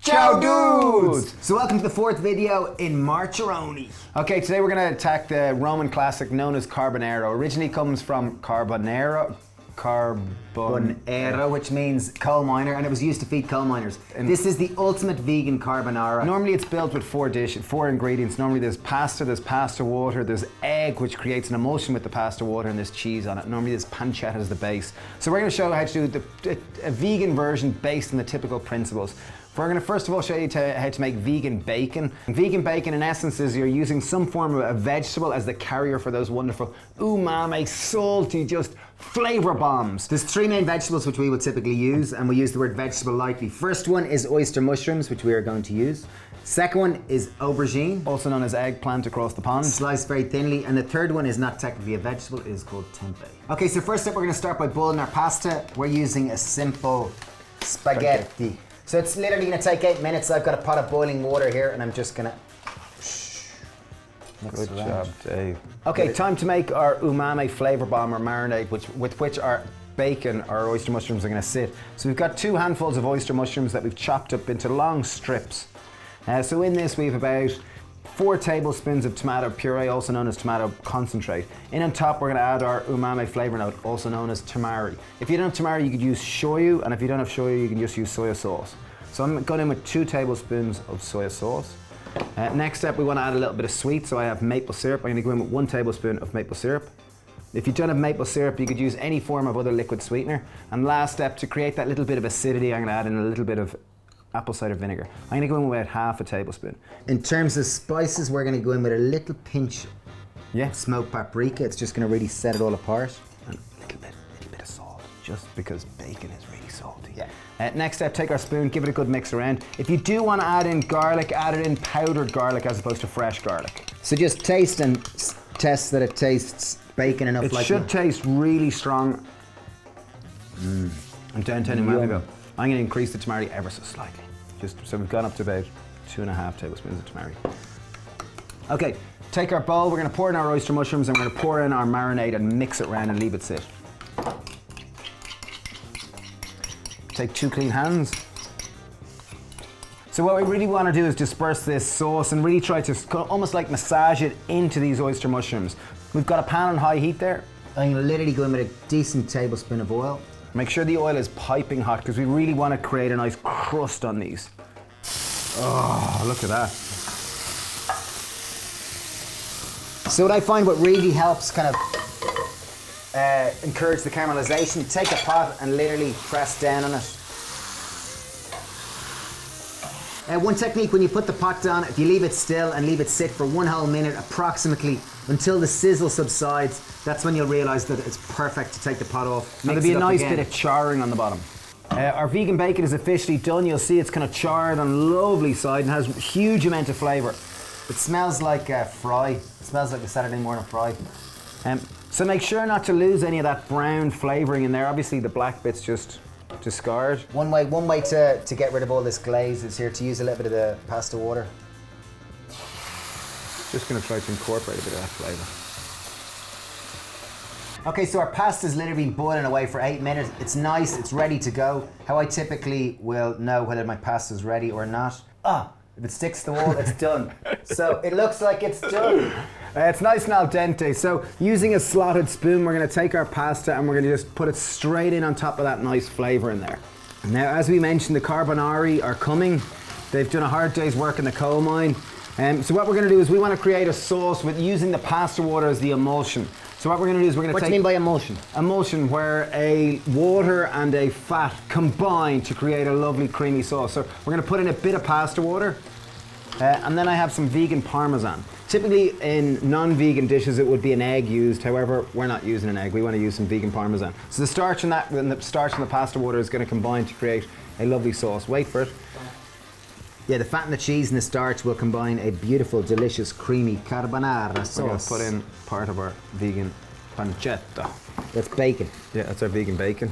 Ciao dudes! So welcome to the fourth video in Marcheroni. Okay, today we're going to attack the Roman classic known as Carbonara. Originally comes from Carbonara, which means coal miner, and it was used to feed coal miners. And this is the ultimate vegan carbonara. Normally it's built with four ingredients. Normally there's pasta water, there's egg, which creates an emulsion with the pasta water, and there's cheese on it. Normally there's pancetta as the base. So we're going to show how to do a vegan version based on the typical principles. We're going to first of all show you how to make vegan bacon. Vegan bacon in essence is you're using some form of a vegetable as the carrier for those wonderful umami, salty, just flavor bombs. There's three main vegetables which we would typically use, and we use the word vegetable lightly. First one is oyster mushrooms, which we are going to use. Second one is aubergine, also known as eggplant across the pond, sliced very thinly. And the third one is not technically a vegetable, it is called tempeh. Okay, so first up we're going to start by boiling our pasta. We're using a simple spaghetti. So it's literally going to take 8 minutes. I've got a pot of boiling water here, and I'm just going to mix it around. Good job, Dave. Okay, time to make our umami flavor bomb or marinade, with which our bacon, our oyster mushrooms are going to sit. So we've got 2 handfuls of oyster mushrooms that we've chopped up into long strips. So in this we have about 4 tablespoons of tomato puree, also known as tomato concentrate. In on top, we're going to add our umami flavor note, also known as tamari. If you don't have tamari, you could use shoyu, and if you don't have shoyu, you can just use soya sauce. So I'm going in with 2 tablespoons of soya sauce. Next step, we want to add a little bit of sweet, so I have maple syrup. I'm going to go in with 1 tablespoon of maple syrup. If you don't have maple syrup, you could use any form of other liquid sweetener. And last step, to create that little bit of acidity, I'm going to add in a little bit of apple cider vinegar. I'm going to go in with about half a tablespoon. In terms of spices, we're going to go in with a little pinch of smoked paprika. It's just going to really set it all apart. And a little bit of salt, just because bacon is really salty. Yeah. Next step, take our spoon, give it a good mix around. If you do want to add in garlic, add it in powdered garlic as opposed to fresh garlic. So just taste and test that it tastes bacon enough. It should taste really strong. I'm down 10 in my ago. I'm going to increase the tamari ever so slightly. So we've gone up to about 2.5 tablespoons of tamari. Okay, take our bowl, we're going to pour in our oyster mushrooms, and we're going to pour in our marinade and mix it around and leave it sit. Take 2 clean hands. So what we really want to do is disperse this sauce and really try to almost like massage it into these oyster mushrooms. We've got a pan on high heat there. I'm going to literally go in with a decent tablespoon of oil. Make sure the oil is piping hot because we really want to create a nice crust on these. Oh, look at that. So what I find what really helps kind of encourage the caramelization, take a pot and literally press down on it. One technique, when you put the pot down, if you leave it still and leave it sit for 1 whole minute approximately until the sizzle subsides, that's when you'll realize that it's perfect to take the pot off. There'll be a nice bit of charring on the bottom. Our vegan bacon is officially done. You'll see it's kind of charred on lovely side and has a huge amount of flavor. It smells like a fry. It smells like a Saturday morning fry. So make sure not to lose any of that brown flavoring in there. Obviously the black bit's just discard. One way to get rid of all this glaze is here to use a little bit of the pasta water. Just going to try to incorporate a bit of that flavour. Okay, so our pasta's literally been boiling away for 8 minutes. It's nice, it's ready to go. How I typically will know whether my pasta's ready or not. If it sticks to the wall, it's done. So it looks like it's done. It's nice and al dente. So using a slotted spoon, we're going to take our pasta and we're going to just put it straight in on top of that nice flavour in there. Now, as we mentioned, the carbonari are coming. They've done a hard day's work in the coal mine. So what we're going to do is we want to create a sauce with using the pasta water as the emulsion. So what we're going to do is we're going to take... What do you mean by emulsion? Emulsion, where a water and a fat combine to create a lovely creamy sauce. So we're going to put in a bit of pasta water, and then I have some vegan parmesan. Typically in non-vegan dishes it would be an egg used, however we're not using an egg, we want to use some vegan parmesan. So the starch in that, and the starch in the pasta water is going to combine to create a lovely sauce. Wait for it. Yeah, the fat and the cheese and the starch will combine a beautiful, delicious, creamy carbonara sauce. We're going to put in part of our vegan pancetta. That's bacon. Yeah, that's our vegan bacon.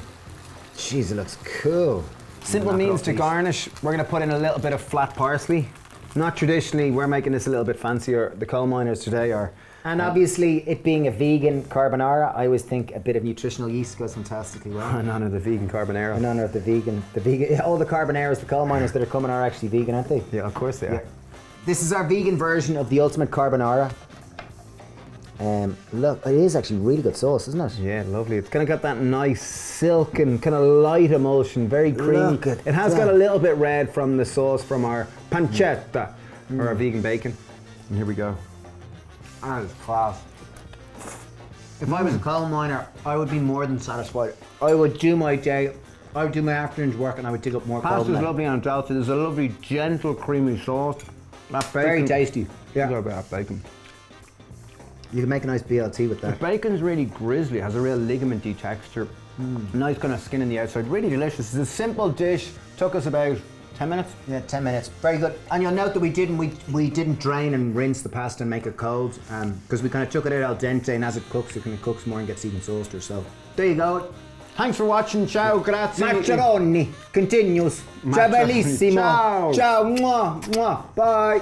Jeez, it looks cool. Simple means to garnish. We're going to put in a little bit of flat parsley. Not traditionally, we're making this a little bit fancier. The coal miners today are And obviously, it being a vegan carbonara, I always think a bit of nutritional yeast goes fantastically well. In honour of the vegan carbonara. In honour of the vegan, all the carbonaras, the coal miners that are coming are actually vegan, aren't they? Yeah, of course they are. This is our vegan version of the ultimate carbonara. Look, it is actually really good sauce, isn't it? Yeah, lovely. It's kind of got that nice silken, kind of light emulsion, very creamy. Look at it has that. got a little bit red from the sauce from our pancetta, or our vegan bacon. And here we go. That is class. If I was a coal miner, I would be more than satisfied. I would do my day, I would do my afternoon's work and I would dig up more coal. Pasta's lovely on its outside. There's a lovely, gentle, creamy sauce. That bacon. Very tasty. Yeah. About that bacon. You can make a nice BLT with The that. bacon's really grizzly, has a real ligamenty texture. Nice kind of skin on the outside, really delicious. It's a simple dish, took us about 10 minutes. Yeah, 10 minutes. Very good. And you'll note that we didn't drain and rinse the pasta and make it cold, because we kind of took it out al dente, and as it cooks, it kind of cooks more and gets even softer. So there you go. Thanks for watching. Ciao, grazie. Macaroni continues. Ciao, bellissimo. Ciao. Ciao. Mwah, mwah. Bye.